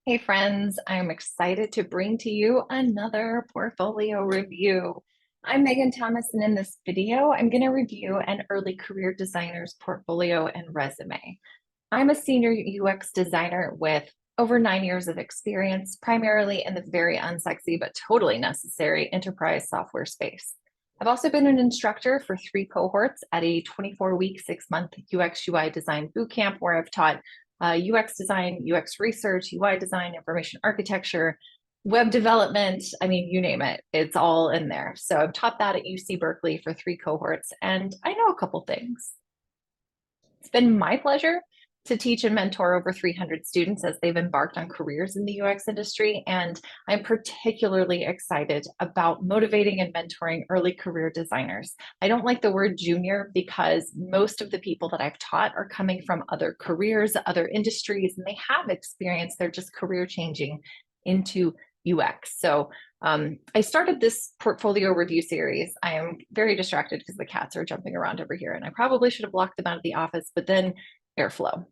Hey friends, I'm excited to bring to you another portfolio review. I'm Megan Thomas, and in this video, I'm going to review an early career designer's portfolio and resume. I'm a senior UX designer with over 9 years of experience, primarily in the very unsexy but totally necessary enterprise software space. I've also been an instructor for 3 cohorts at a 24-week, 6-month UX UI design bootcamp where I've taught UX design, UX research, UI design, information architecture, web development. I mean, you name it, it's all in there. So I've taught that at UC Berkeley for 3 cohorts, and I know a couple things. It's been my pleasure to teach and mentor over 300 students as they've embarked on careers in the UX industry. And I'm particularly excited about motivating and mentoring early career designers. I don't like the word junior because most of the people that I've taught are coming from other careers, other industries, and they have experience. They're just career changing into UX. So I started this portfolio review series. I am very distracted because the cats are jumping around over here, and I probably should have locked them out of the office, but then airflow.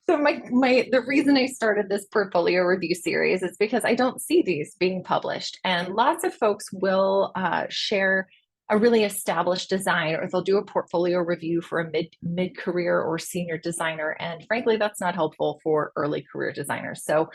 So the reason I started this portfolio review series is because I don't see these being published, and lots of folks will share a really established design, or they'll do a portfolio review for a mid career or senior designer, and frankly, that's not helpful for early career designers. So,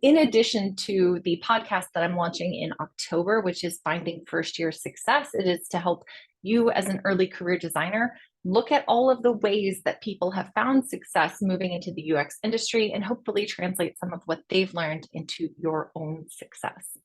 in addition to the podcast that I'm launching in October, which is Finding First Year Success, it is to help you as an early career designer look at all of the ways that people have found success moving into the UX industry and hopefully translate some of what they've learned into your own success.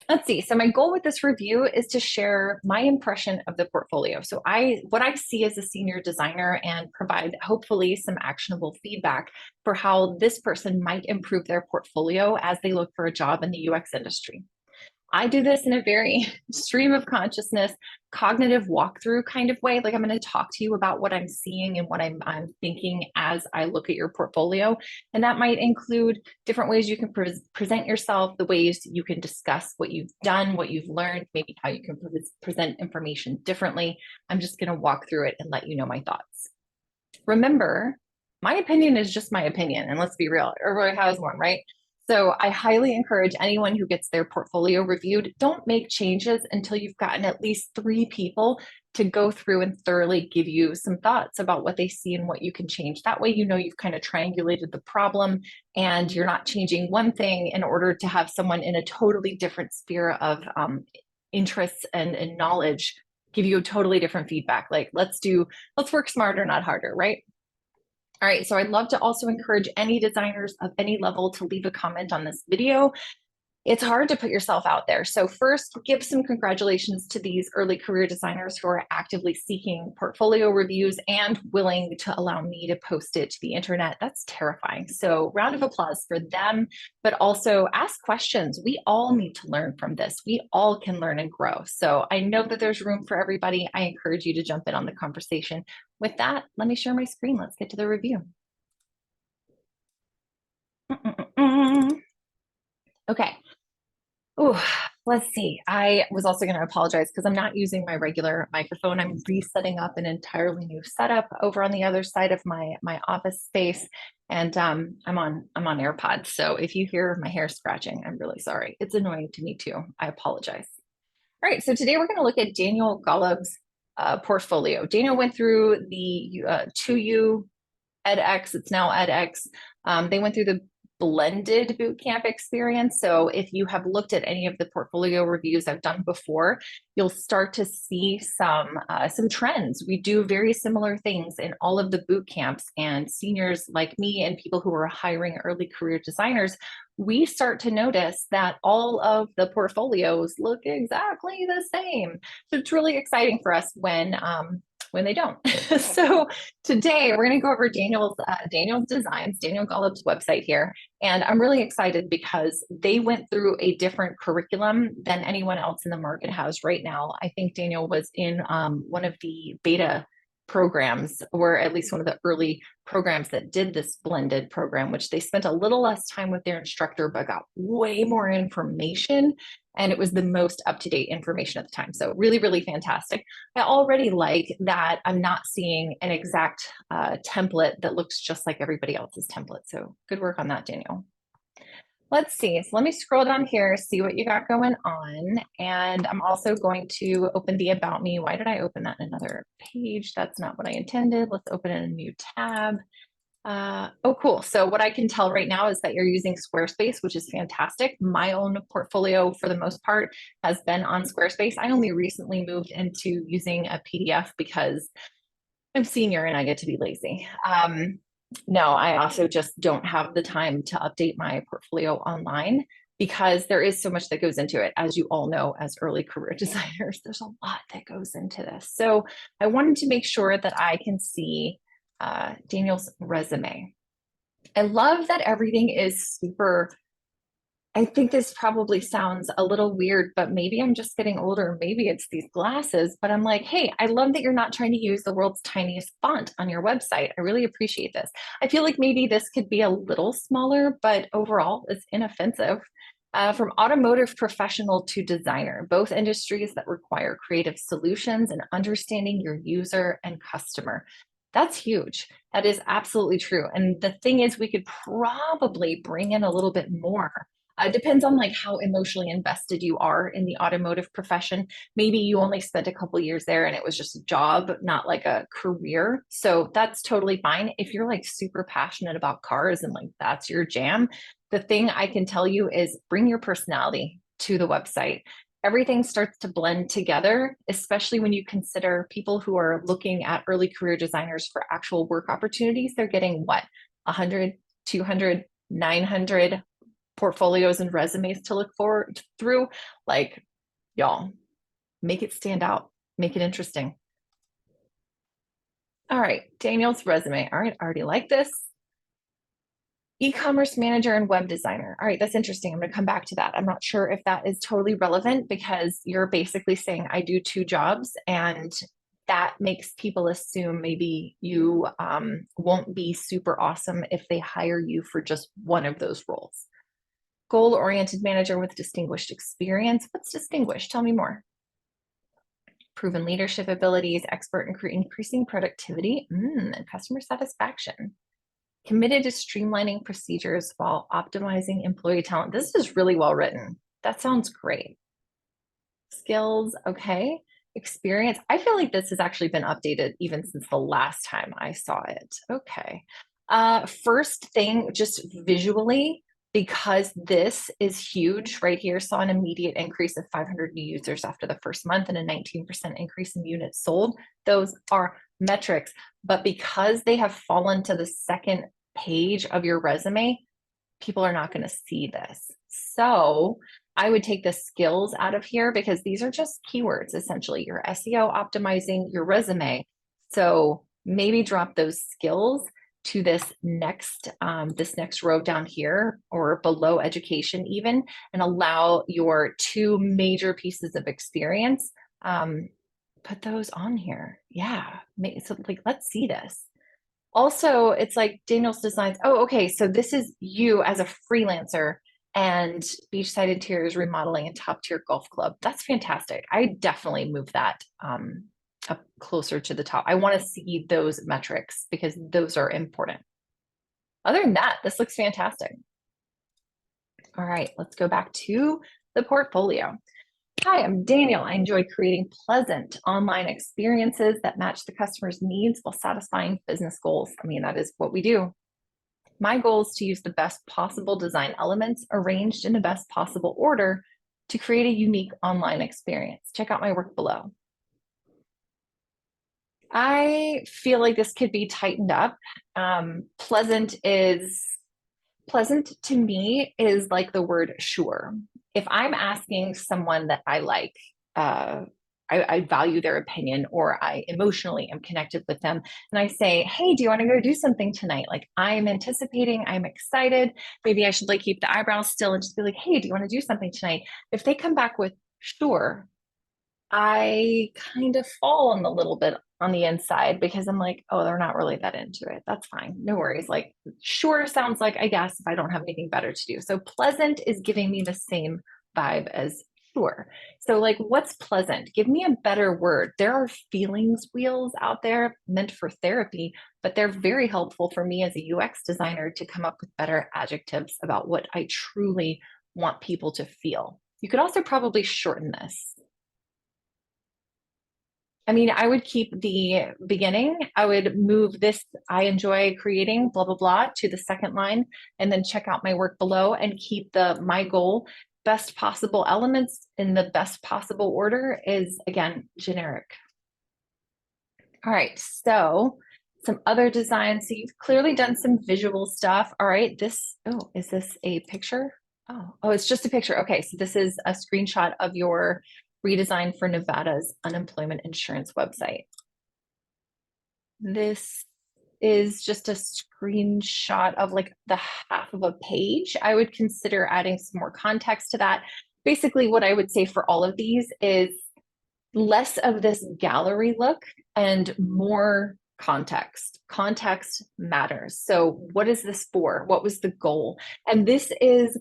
Let's see. So my goal with this review is to share my impression of the portfolio. So what I see as a senior designer and provide hopefully some actionable feedback for how this person might improve their portfolio as they look for a job in the UX industry. I do this in a very stream of consciousness, cognitive walkthrough kind of way. Like I'm going to talk to you about what I'm seeing and what I'm thinking as I look at your portfolio. And that might include different ways you can present yourself, the ways you can discuss what you've done, what you've learned, maybe how you can present information differently. I'm just going to walk through it and let you know my thoughts. Remember, my opinion is just my opinion. And let's be real, everybody has one, right? So I highly encourage anyone who gets their portfolio reviewed, don't make changes until you've gotten at least 3 people to go through and thoroughly give you some thoughts about what they see and what you can change. That way, you know, you've kind of triangulated the problem and you're not changing one thing in order to have someone in a totally different sphere of interests and knowledge give you a totally different feedback. Like let's work smarter, not harder, right? All right, so I'd love to also encourage any designers of any level to leave a comment on this video. It's hard to put yourself out there. So first, give some congratulations to these early career designers who are actively seeking portfolio reviews and willing to allow me to post it to the internet. That's terrifying. So round of applause for them, but also ask questions. We all need to learn from this. We all can learn and grow. So I know that there's room for everybody. I encourage you to jump in on the conversation. With that, let me share my screen. Let's get to the review. Okay. Oh, let's see. I was also going to apologize because I'm not using my regular microphone. I'm resetting up an entirely new setup over on the other side of my office space, and I'm on AirPods. So if you hear my hair scratching, I'm really sorry. It's annoying to me too. I apologize. All right. So today we're going to look at Daniel Gollub's portfolio. Daniel went through the 2U edX. It's now edX. They went through the blended bootcamp experience. So if you have looked at any of the portfolio reviews I've done before, you'll start to see some trends. We do very similar things in all of the boot camps, and seniors like me and people who are hiring early career designers, we start to notice that all of the portfolios look exactly the same. So it's really exciting for us when they don't. So today we're going to go over Daniel Designs, Daniel Gollub's website here. And I'm really excited because they went through a different curriculum than anyone else in the market has right now. I think Daniel was in one of the beta programs, or at least one of the early programs that did this blended program, which they spent a little less time with their instructor, but got way more information. And it was the most up-to-date information at the time. So really, really fantastic. I already like that I'm not seeing an exact template that looks just like everybody else's template. So good work on that, Daniel. Let's see. So let me scroll down here, see what you got going on. And I'm also going to open the About Me. Why did I open that in another page? That's not what I intended. Let's open in a new tab. Oh, cool. So what I can tell right now is that you're using Squarespace, which is fantastic. My own portfolio, for the most part, has been on Squarespace. I only recently moved into using a PDF because I'm senior and I get to be lazy. No, I also just don't have the time to update my portfolio online because there is so much that goes into it. As you all know, as early career designers, there's a lot that goes into this. So I wanted to make sure that I can see Daniel's resume. I love that everything is super. I think this probably sounds a little weird, but maybe I'm just getting older. Maybe it's these glasses, but I'm like, hey, I love that you're not trying to use the world's tiniest font on your website. I really appreciate this. I feel like maybe this could be a little smaller, but overall it's inoffensive. From automotive professional to designer, both industries that require creative solutions and understanding your user and customer. That's huge. That is absolutely true. And the thing is, we could probably bring in a little bit more. It depends on like how emotionally invested you are in the automotive profession. Maybe you only spent a couple years there and it was just a job, not like a career. So that's totally fine. If you're like super passionate about cars and like that's your jam, the thing I can tell you is bring your personality to the website. Everything starts to blend together, especially when you consider people who are looking at early career designers for actual work opportunities. They're getting what, 100, 200, 900 portfolios and resumes to look forward through. Like, y'all, make it stand out, make it interesting. All right, Daniel's resume. All right, I already like this. E-commerce manager and web designer. All right, that's interesting. I'm going to come back to that. I'm not sure if that is totally relevant because you're basically saying I do two jobs, and that makes people assume maybe you won't be super awesome if they hire you for just one of those roles. Goal-oriented manager with distinguished experience. What's distinguished? Tell me more. Proven leadership abilities, expert in increasing productivity and customer satisfaction. Committed to streamlining procedures while optimizing employee talent. This is really well written. That sounds great. Skills, okay. Experience. I feel like this has actually been updated even since the last time I saw it. Okay. First thing, just visually, because this is huge right here, saw an immediate increase of 500 new users after the first month and a 19% increase in units sold. Those are metrics, but because they have fallen to the second page of your resume, people are not going to see this. So I would take the skills out of here because these are just keywords, essentially. Your SEO optimizing your resume. So maybe drop those skills to this next row down here or below education even, and allow your two major pieces of experience. Put those on here. Yeah. So like, let's see this. Also, it's like Daniel's designs. Oh, okay. So this is you as a freelancer and beachside interiors remodeling and top tier golf club. That's fantastic. I definitely move that up closer to the top. I want to see those metrics because those are important. Other than that, this looks fantastic. All right, let's go back to the portfolio. Hi, I'm Daniel. I enjoy creating pleasant online experiences that match the customer's needs while satisfying business goals. I mean, that is what we do. My goal is to use the best possible design elements arranged in the best possible order to create a unique online experience. Check out my work below. I feel like this could be tightened up. Pleasant to me is like the word sure. If I'm asking someone that I like, I value their opinion or I emotionally am connected with them, and I say, hey, do you want to go do something tonight? Like I'm anticipating, I'm excited. Maybe I should like keep the eyebrows still and just be like, hey, do you want to do something tonight? If they come back with sure, I kind of fall on the little bit on the inside because I'm like, oh, they're not really that into it. That's fine. No worries. Like, sure sounds like, I guess, if I don't have anything better to do. So pleasant is giving me the same vibe as sure. So, like, what's pleasant? Give me a better word. There are feelings wheels out there meant for therapy, but they're very helpful for me as a UX designer to come up with better adjectives about what I truly want people to feel. You could also probably shorten this. I mean, I would keep the beginning. I would move this, I enjoy creating, blah, blah, blah, to the second line, and then check out my work below and keep the my goal, best possible elements in the best possible order is, again, generic. All right, so some other designs. So you've clearly done some visual stuff. All right, oh, is this a picture? Oh, it's just a picture. Okay, so this is a screenshot of your redesign for Nevada's unemployment insurance website. This is just a screenshot of like the half of a page. I would consider adding some more context to that. Basically, what I would say for all of these is less of this gallery look and more context. Context matters. So, what is this for? What was the goal? And this is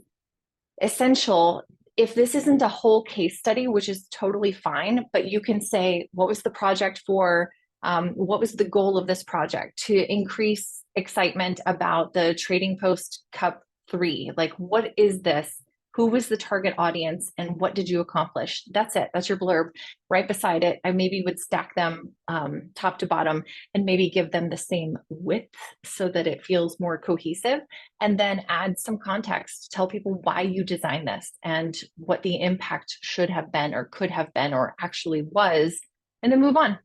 essential. If this isn't a whole case study, which is totally fine, but you can say, what was the project for? What was the goal of this project? To increase excitement about the Trading Post Cup 3. Like, what is this? Who was the target audience and what did you accomplish? That's it. That's your blurb. Right beside it, I maybe would stack them top to bottom and maybe give them the same width so that it feels more cohesive. And then add some context. Tell people why you designed this and what the impact should have been or could have been or actually was, and then move on.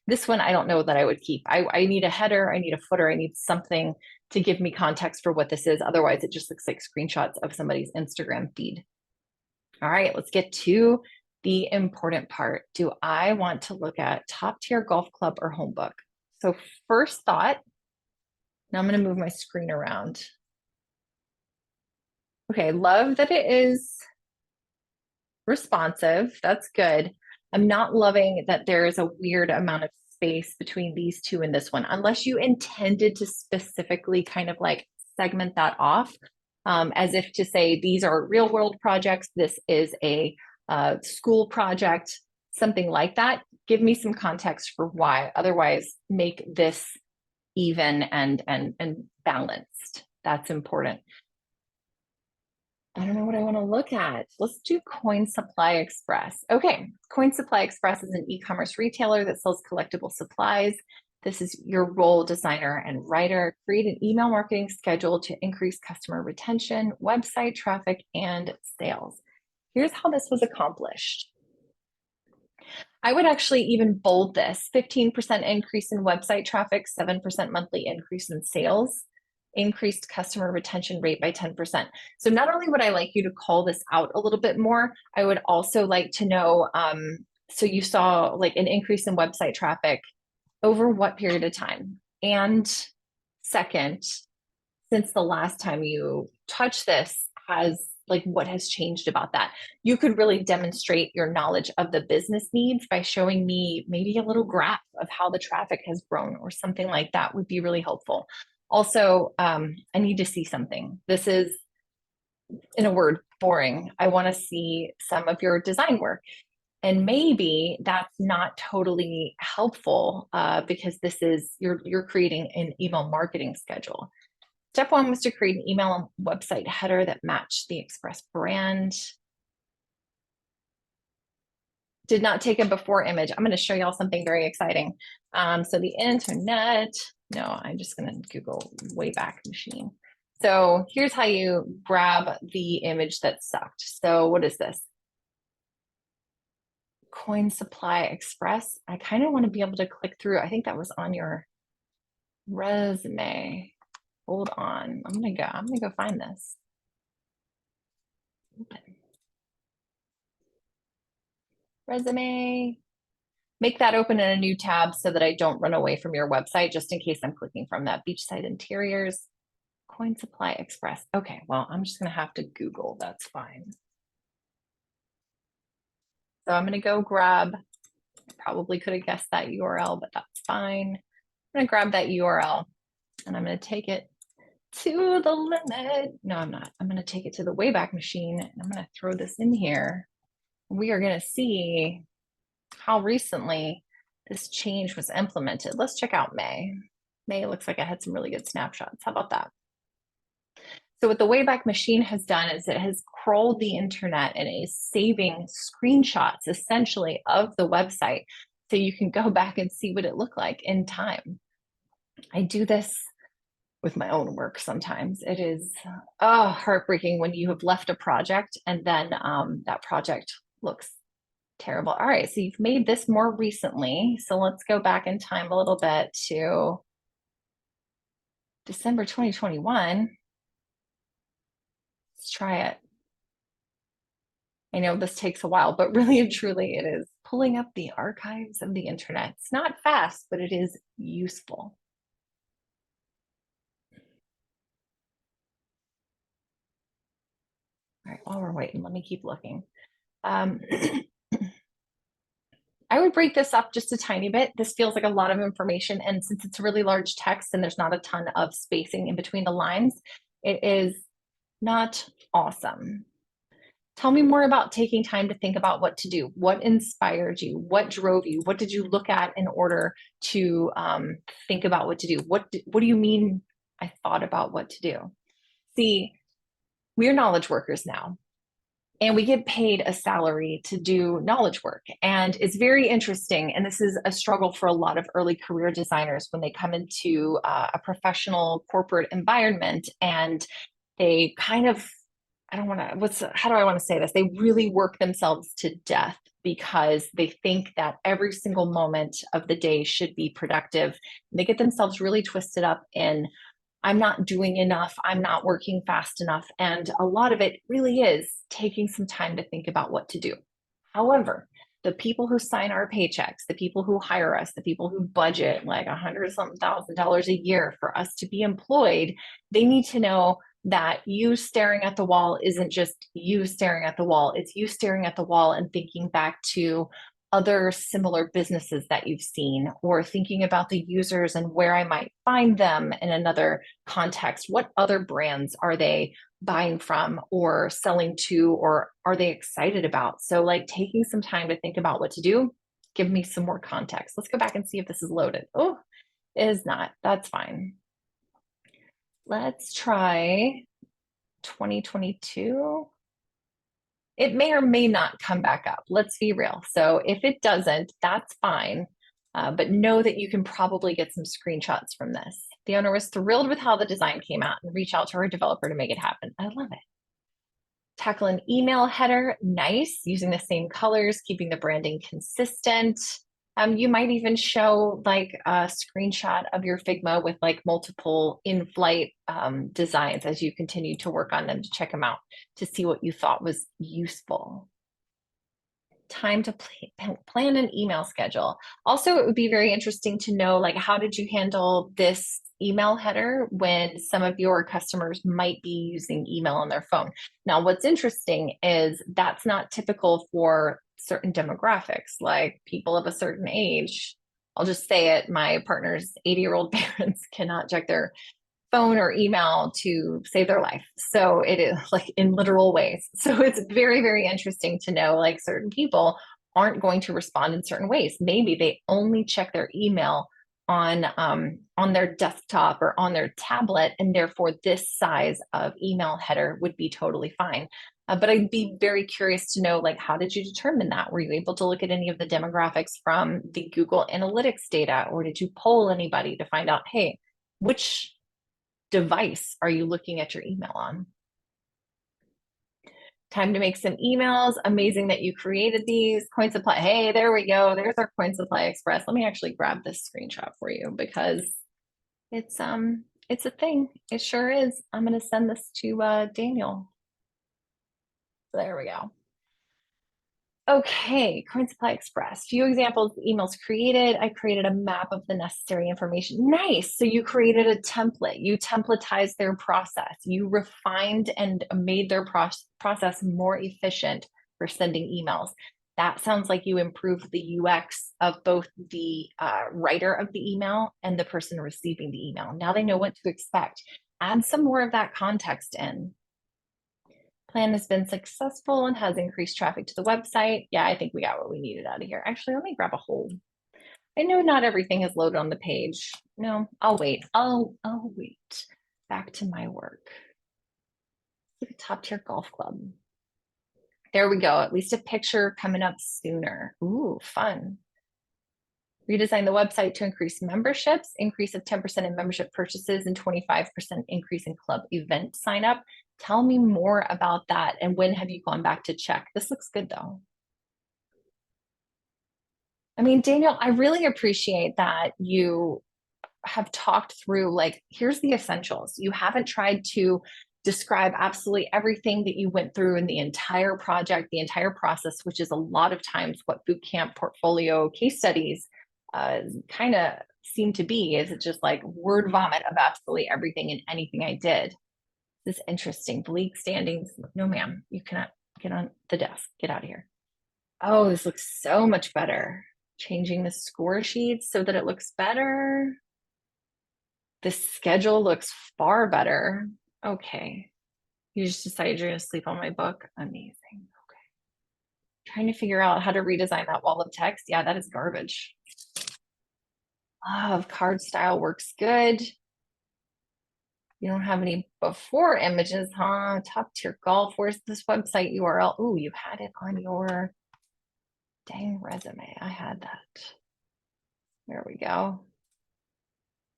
This one, I don't know that I would keep. I need a header, I need a footer, I need something to give me context for what this is. Otherwise, it just looks like screenshots of somebody's Instagram feed. All right, let's get to the important part. Do I want to look at top tier golf club or home book? So first thought, now I'm going to move my screen around. Okay, love that it is responsive. That's good. I'm not loving that there is a weird amount of space between these two and this one, unless you intended to specifically kind of like segment that off, as if to say these are real world projects. This is a school project, something like that. Give me some context for why. Otherwise, make this even and balanced. That's important. I don't know what I want to look at. Let's do Coin Supply Express. Okay, Coin Supply Express is an e-commerce retailer that sells collectible supplies. This is your role, designer and writer. Create an email marketing schedule to increase customer retention, website traffic, and sales. Here's how this was accomplished. I would actually even bold this: 15% increase in website traffic, 7% monthly increase in sales, increased customer retention rate by 10%. So not only would I like you to call this out a little bit more, I would also like to know, so you saw like an increase in website traffic over what period of time? And second, since the last time you touched this, has like what has changed about that? You could really demonstrate your knowledge of the business needs by showing me maybe a little graph of how the traffic has grown or something like that would be really helpful. Also, I need to see something. This is, in a word, boring. I want to see some of your design work. And maybe that's not totally helpful because this is, you're creating an email marketing schedule. Step one was to create an email and website header that matched the Express brand. Did not take a before image. I'm going to show y'all something very exciting. So the internet, no, I'm just going to Google Wayback Machine. So here's how you grab the image that sucked. So what is this? Coin Supply Express. I kind of want to be able to click through. I think that was on your resume. Hold on. I'm gonna go find this. Open. Resume. Make that open in a new tab so that I don't run away from your website, just in case I'm clicking from that. Beachside Interiors, Coin Supply Express. Okay, well, I'm just gonna have to Google. That's fine. So I'm gonna go grab Probably could have guessed that URL, but that's fine. I'm gonna grab that URL and I'm gonna take it to the limit. No, I'm not. I'm gonna take it to the Wayback Machine and I'm gonna throw this in here. We are gonna see how recently this change was implemented. Let's check out May. May looks like I had some really good snapshots. How about that? So what the Wayback Machine has done is it has crawled the internet and is saving screenshots essentially of the website so you can go back and see what it looked like in time. I do this with my own work sometimes. It is heartbreaking when you have left a project and then that project looks terrible. All right, so you've made this more recently. So let's go back in time a little bit to December 2021. Let's try it. I know this takes a while, but really and truly it is pulling up the archives of the internet. It's not fast, but it is useful. All right, while we're waiting, let me keep looking. I would break this up just a tiny bit. This feels like a lot of information. And since it's really large text and there's not a ton of spacing in between the lines, it is not awesome. Tell me more about taking time to think about what to do. What inspired you? What drove you? What did you look at in order to think about what to do? What do you mean I thought about what to do? See, we're knowledge workers now. And we get paid a salary to do knowledge work. And it's very interesting. And this is a struggle for a lot of early career designers when they come into a professional corporate environment and they kind of, I don't want to, how do I want to say this? They really work themselves to death because they think that every single moment of the day should be productive. They get themselves really twisted up in I'm not doing enough, I'm not working fast enough. And a lot of it really is taking some time to think about what to do. However, the people who sign our paychecks, the people who hire us, the people who budget like $100,000 a year for us to be employed, they need to know that you staring at the wall isn't just you staring at the wall, it's you staring at the wall and thinking back to other similar businesses that you've seen, or thinking about the users and where I might find them in another context. What other brands are they buying from or selling to, or are they excited about? So like taking some time to think about what to do, give me some more context. Let's go back and see if this is loaded. Oh, it is not. That's fine. Let's try 2022. It may or may not come back up. Let's be real. So if it doesn't, that's fine. But know that you can probably get some screenshots from this. The owner was thrilled with how the design came out and reached out to her developer to make it happen. I love it. Tackle an email header, nice, using the same colors, keeping the branding consistent. You might even show like a screenshot of your Figma with like multiple in-flight designs as you continue to work on them to check them out to see what you thought was useful. Time to plan an email schedule. Also, it would be very interesting to know like how did you handle this email header when some of your customers might be using email on their phone. Now, what's interesting is that's not typical for certain demographics, like people of a certain age. I'll just say it, my partner's 80-year-old parents cannot check their phone or email to save their life. So it is like in literal ways. So it's very, very interesting to know like certain people aren't going to respond in certain ways. Maybe they only check their email on their desktop or on their tablet, and therefore this size of email header would be totally fine. But I'd be very curious to know, like, how did you determine that? Were you able to look at any of the demographics from the Google Analytics data, or did you poll anybody to find out, hey, which device are you looking at your email on? Time to make some emails. Amazing that you created these. Coin Supply. Hey, there we go. There's our Coin Supply Express. Let me actually grab this screenshot for you because it's a thing. It sure is. I'm gonna send this to Daniel. There we go. Okay, Coin Supply Express. Few examples, emails created. I created a map of the necessary information. Nice. So you created a template. You templatized their process. You refined and made their process more efficient for sending emails. That sounds like you improved the UX of both the writer of the email and the person receiving the email. Now they know what to expect. Add some more of that context in. Plan has been successful and has increased traffic to the website. Yeah, I think we got what we needed out of here. Actually, let me grab a hold. I know not everything is loaded on the page. No, I'll wait. I'll wait. Back to my work. Look at Top Tier Golf Club. There we go. At least a picture coming up sooner. Ooh, fun. Redesign the website to increase memberships, increase of 10% in membership purchases and 25% increase in club event sign up. Tell me more about that. And when have you gone back to check? This looks good though. I mean, Daniel, I really appreciate that you have talked through, like, here's the essentials. You haven't tried to describe absolutely everything that you went through in the entire project, the entire process, which is a lot of times what boot camp portfolio case studies kind of seem to be. Is it just like word vomit of absolutely everything and anything I did? This is interesting. The league standings. No, ma'am, you cannot get on the desk. Get out of here. Oh, this looks so much better. Changing the score sheets so that it looks better. The schedule looks far better. Okay. You just decided you're going to sleep on my book. Amazing. Okay. Trying to figure out how to redesign that wall of text. Yeah, that is garbage. Love card style works good. You don't have any before images, huh? Top Tier Golf. Where's this website URL? Oh, you had it on your dang resume. I had that. There we go.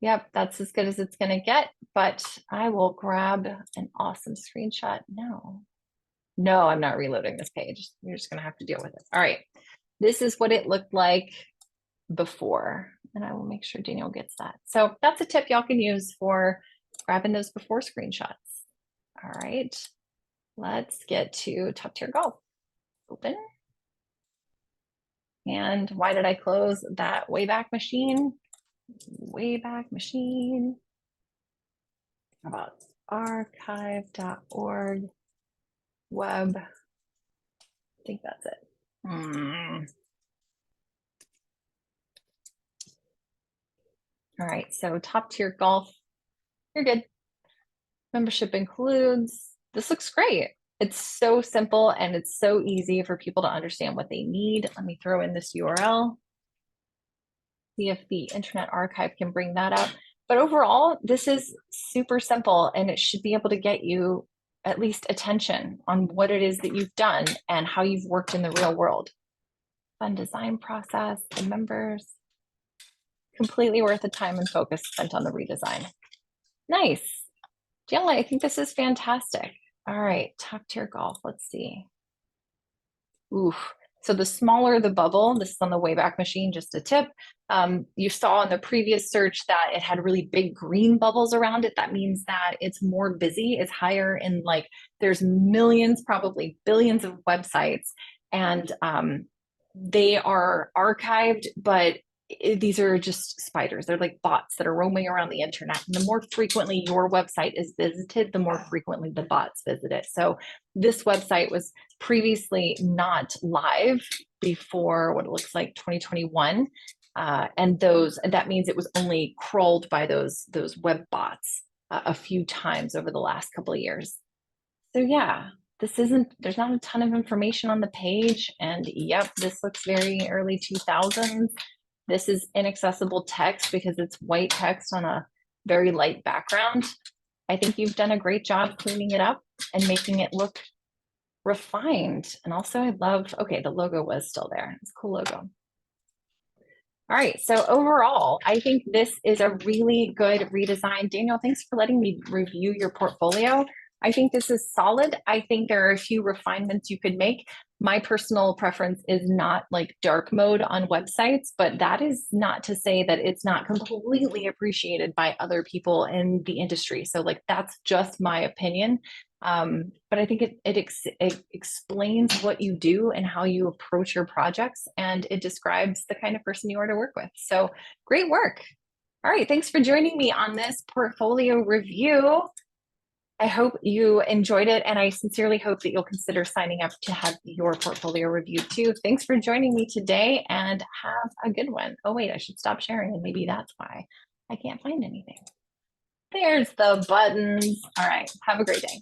Yep, that's as good as it's going to get, but I will grab an awesome screenshot. No, I'm not reloading this page. You're just going to have to deal with it. All right. This is what it looked like before, and I will make sure Daniel gets that. So that's a tip y'all can use for grabbing those before screenshots. All right. Let's get to Top Tier Golf. Open. And why did I close that Wayback Machine? Wayback Machine. How about archive.org web? I think that's it. All right, so Top Tier Golf, you're good. Membership includes, this looks great. It's so simple and it's so easy for people to understand what they need. Let me throw in this URL. See if the Internet Archive can bring that up. But overall, this is super simple and it should be able to get you at least attention on what it is that you've done and how you've worked in the real world. Fun design process, the members, completely worth the time and focus spent on the redesign. Nice. Jill, I think this is fantastic. All right, Top Tier Golf, let's see. Oof. So the smaller the bubble, this is on the Wayback Machine, just a tip. You saw in the previous search that it had really big green bubbles around it. That means that it's more busy, it's higher in, like, there's millions, probably billions of websites, and they are archived, but these are just spiders. They're like bots that are roaming around the internet. And the more frequently your website is visited, the more frequently the bots visit it. So this website was previously not live before what it looks like 2021. And that means it was only crawled by those web bots a few times over the last couple of years. So yeah, there's not a ton of information on the page. And yep, this looks very early 2000s. This is inaccessible text because it's white text on a very light background. I think you've done a great job cleaning it up and making it look refined. And also I love, okay, the logo was still there. It's a cool logo. All right, so overall, I think this is a really good redesign. Daniel, thanks for letting me review your portfolio. I think this is solid. I think there are a few refinements you could make. My personal preference is not like dark mode on websites, but that is not to say that it's not completely appreciated by other people in the industry. So like, that's just my opinion. But I think it explains what you do and how you approach your projects, and it describes the kind of person you are to work with. So great work. All right, thanks for joining me on this portfolio review. I hope you enjoyed it, and I sincerely hope that you'll consider signing up to have your portfolio reviewed too. Thanks for joining me today, and have a good one. Oh wait, I should stop sharing, and maybe that's why I can't find anything. There's the buttons. All right, have a great day.